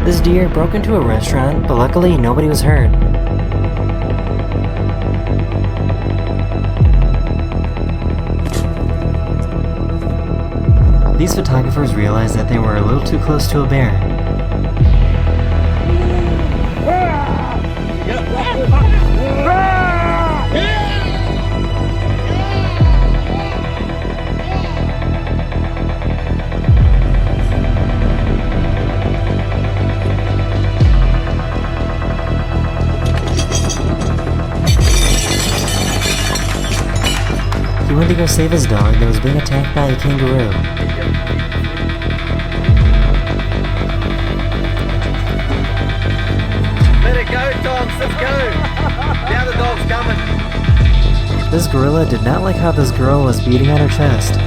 This deer broke into a restaurant, but luckily nobody was hurt. These photographers realized that they were a little too close to a bear. He went to go save his dog that was being attacked by a kangaroo. Let it go, dogs, let's go! Now the dog's coming. This gorilla did not like how this girl was beating on her chest.